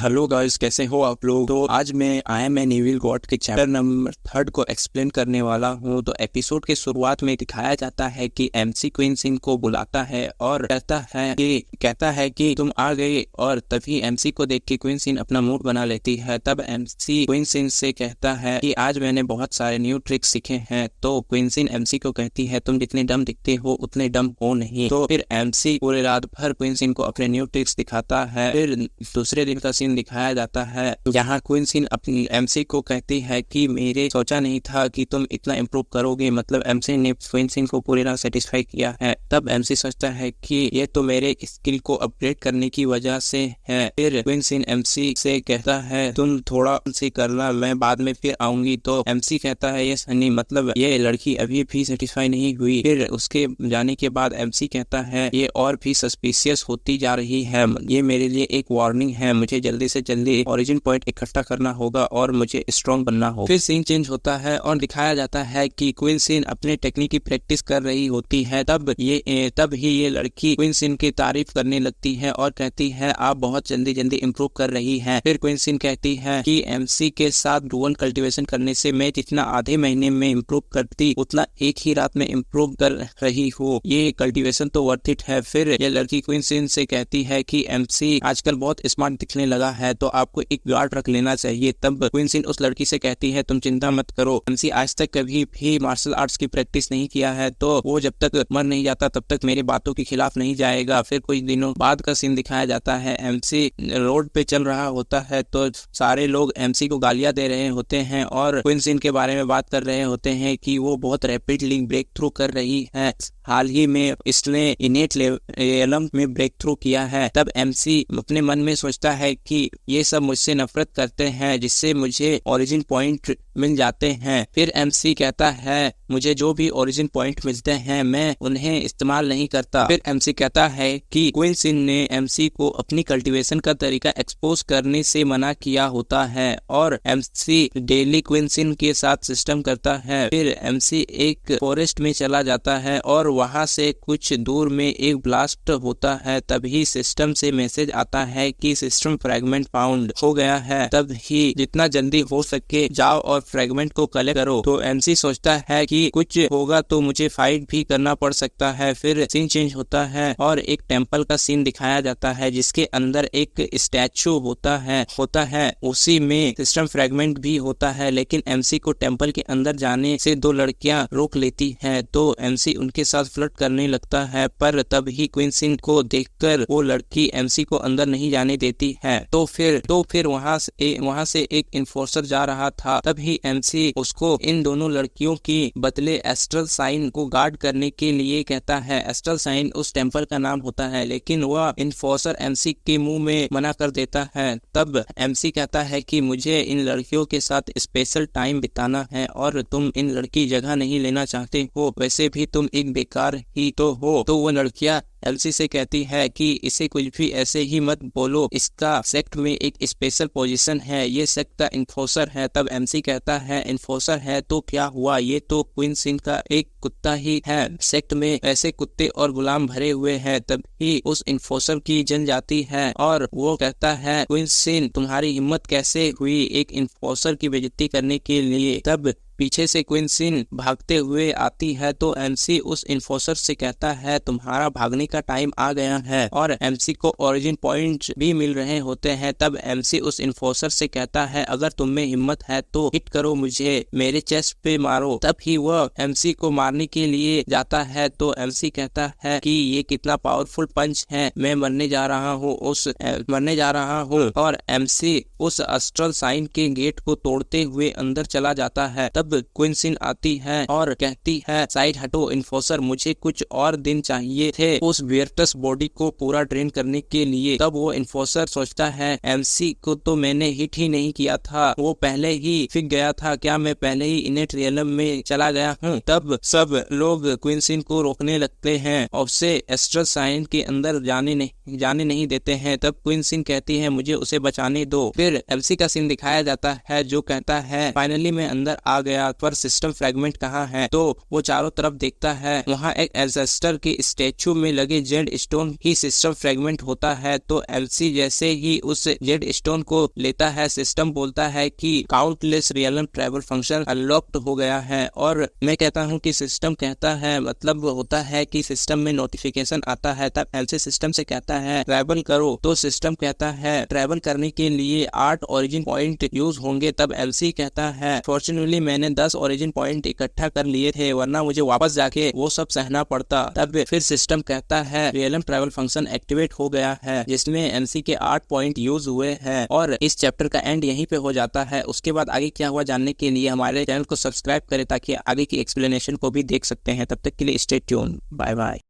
Hello guys, कैसे हो आप लोग। तो आज मैं I am an evil God के चैप्टर नंबर 3 को एक्सप्लेन करने वाला हूँ। तो एपिसोड के शुरुआत में दिखाया जाता है कि एमसी क्वीन सिन को बुलाता है और कहता है कि तुम आ गए, और तभी एमसी को देख के क्वीन सिन अपना मूड बना लेती है। तब एमसी क्वीन सिन से कहता है कि आज मैंने बहुत सारे न्यू ट्रिक्स सीखे हैं। तो क्वीन सिन एमसी को कहती है तुम जितने डम दिखते हो उतने डम हो नहीं। तो फिर एमसी पूरे रात भर क्वीन सिन को अपने न्यू ट्रिक्स दिखाता है। फिर दूसरे दिन का सीन दिखाया जाता है जहाँ क्वीन सिन अपनी एमसी को कहती है कि मेरे सोचा नहीं था कि तुम इतना इम्प्रूव करोगे। मतलब एमसी ने क्वीन सिन को पूरी तरह सेटिस्फाई किया है। तब एमसी सोचता है कि ये तो मेरे स्किल को अपग्रेड करने की वजह से है। फिर क्वीन सिन एमसी से कहता है तुम थोड़ा सी करना, मैं बाद में फिर आऊंगी। तो एमसी कहता है ये सनी, मतलब ये लड़की अभी भी सेटिस्फाई नहीं हुई। फिर उसके जाने के बाद एमसी कहता है ये और भी सस्पिशियस होती जा रही है, ये मेरे लिए एक वार्निंग है। मुझे जल्दी से जल्दी ओरिजिन पॉइंट इकट्ठा करना होगा और मुझे स्ट्रॉन्ग बनना होगा। फिर सीन चेंज होता है और दिखाया जाता है कि क्वीन सिन अपने टेक्निक की प्रैक्टिस कर रही होती है। तब ही ये लड़की क्वीन सिन की तारीफ करने लगती है और कहती है आप बहुत जल्दी इम्प्रूव कर रही हैं। फिर क्वीन सिन कहती है कि एमसी के साथ ड्यूअल कल्टीवेशन करने से मैं जितना आधे महीने में इम्प्रूव करती उतना एक ही रात में इम्प्रूव कर रही हूँ। ये कल्टीवेशन तो वर्थ इट है। फिर ये लड़की क्वीन सिन से कहती है कि एमसी आजकल बहुत स्मार्ट दिखने लगा है, तो आपको एक गार्ड रख लेना चाहिए। तब क्वीन सिन उस लड़की से कहती है तुम चिंता मत करो, एमसी आज तक कभी भी मार्शल आर्ट्स की प्रैक्टिस नहीं किया है, तो वो जब तक मर नहीं जाता तब तक मेरी बातों के खिलाफ नहीं जाएगा। फिर कुछ दिनों बाद का सीन दिखाया जाता है। एमसी रोड पे चल रहा होता है तो सारे लोग एमसी को गालियां दे रहे होते हैं और क्वीन सिन के बारे में बात कर रहे होते हैं कि वो बहुत रैपिडली ब्रेक थ्रू कर रही है। हाल ही में इसने इनेट लेवल में ब्रेक थ्रू किया है। तब एमसी अपने मन में सोचता है कि ये सब मुझसे नफरत करते हैं जिससे मुझे ओरिजिन पॉइंट मिल जाते हैं। फिर एमसी कहता है मुझे जो भी ओरिजिन पॉइंट मिलते हैं मैं उन्हें इस्तेमाल नहीं करता। फिर एमसी कहता है कि क्वीन सिन ने एमसी को अपनी कल्टीवेशन का तरीका एक्सपोज करने से मना किया होता है और एमसी डेली क्वीन सिन के साथ सिस्टम करता है। फिर एमसी एक फॉरेस्ट में चला जाता है और वहां से कुछ दूर में एक ब्लास्ट होता है। तभी सिस्टम से मैसेज आता है कि सिस्टम फ्रैगमेंट फाउंड हो गया है, तब ही जितना जल्दी हो सके जाओ और फ्रैगमेंट को कलेक्ट करो। तो एमसी सोचता है कि कुछ होगा तो मुझे फाइट भी करना पड़ सकता है। फिर सीन चेंज होता है और एक टेम्पल का सीन दिखाया जाता है जिसके अंदर एक स्टैचू होता है उसी में सिस्टम फ्रैगमेंट भी होता है। लेकिन एमसी को टेम्पल के अंदर जाने से दो लड़कियां रोक लेती है, तो एमसी उनके साथ फ्लर्ट करने लगता है। पर तब ही क्वीन सिन को देखकर वो लड़की एमसी को अंदर नहीं जाने देती है। तो फिर वहां से एक इन्फोर्सर जा रहा था। तभी एमसी उसको इन दोनों लड़कियों की बदले एस्ट्रल साइन को गार्ड करने के लिए कहता है। एस्ट्रल साइन उस टेम्पल का नाम होता है, लेकिन वह इन्फोर्सर एमसी के मुंह में मना कर देता है। तब एमसी कहता है कि मुझे इन लड़कियों के साथ स्पेशल टाइम बिताना है और तुम इन लड़की जगह नहीं लेना चाहते हो, वैसे भी तुम एक बेकार ही तो हो। तो वो लड़कियां एमसी से कहती है कि इसे कुछ भी ऐसे ही मत बोलो, इसका सेक्ट में एक स्पेशल पोजीशन है, ये सेक्ट का इन्फोर्सर है। तब एमसी कहता है इन्फोर्सर है तो क्या हुआ, ये तो क्वीन सिन का एक कुत्ता ही है, सेक्ट में ऐसे कुत्ते और गुलाम भरे हुए हैं। तभी उस इन्फोर्सर की जन जाती है और वो कहता है क्वीन सिन तुम्हारी हिम्मत कैसे हुई एक इन्फोर्सर की बेइज्जती करने के लिए। तब पीछे से क्वीन सिन भागते हुए आती है तो एमसी उस इन्फोर्सर से कहता है तुम्हारा भागने का टाइम आ गया है और एमसी को ओरिजिन पॉइंट भी मिल रहे होते हैं। तब एमसी उस इन्फोर्सर से कहता है अगर तुम में हिम्मत है तो हिट करो, मुझे मेरे चेस्ट पे मारो। तब ही वह एमसी को मारने के लिए जाता है तो एमसी कहता है कि ये कितना पावरफुल पंच है, मैं मरने जा रहा हूँ और एमसी उस एस्ट्रल साइन के गेट को तोड़ते हुए अंदर चला जाता है। तब क्वीन सिन आती है और कहती है साइड हटो इन्फोर्सर, मुझे कुछ और दिन चाहिए थे उस वियर्टस बॉडी को पूरा ट्रेन करने के लिए। तब वो इन्फोर्सर सोचता है एमसी को तो मैंने हिट ही नहीं किया था, वो पहले ही फिक गया था, क्या मैं पहले ही इनेट रियलम में चला गया हूँ। तब सब लोग क्वीन सिन को रोकने लगते हैं और उसे एस्ट्रल साइन के अंदर जाने नहीं देते हैं। तब क्वीन सिन कहती है मुझे उसे बचाने दो। फिर एमसी का सीन दिखाया जाता है जो कहता है फाइनली मैं अंदर आ गया गया पर सिस्टम फ्रेगमेंट कहाँ है। तो वो चारों तरफ देखता है, वहाँ एक एंसेस्टर के स्टेचू में लगे जेड स्टोन ही सिस्टम फ्रेगमेंट होता है। तो एमसी जैसे ही उस जेड स्टोन को लेता है, सिस्टम बोलता है कि countless real travel function unlocked हो गया है। और मैं कहता हूँ कि सिस्टम कहता है मतलब होता है कि सिस्टम में नोटिफिकेशन आता है, तब एमसी सिस्टम से कहता है ट्रैवल करो। तो सिस्टम कहता है ट्रैवल करने के लिए 8 ओरिजिन पॉइंट यूज होंगे। तब एमसी कहता है फॉर्चुनेटली मैंने 10 ओरिजिन पॉइंट इकट्ठा कर लिए थे, वरना मुझे वापस जाके वो सब सहना पड़ता। तब फिर सिस्टम कहता है रियल ट्रैवल फंक्शन एक्टिवेट हो गया है, जिसमें एमसी के 8 पॉइंट यूज हुए हैं। और इस चैप्टर का एंड यहीं पे हो जाता है। उसके बाद आगे क्या हुआ जानने के लिए हमारे चैनल को सब्सक्राइब करें ताकि आगे की एक्सप्लेनेशन को भी देख सकते हैं। तब तक के लिए स्टे ट्यून, बाय बाय।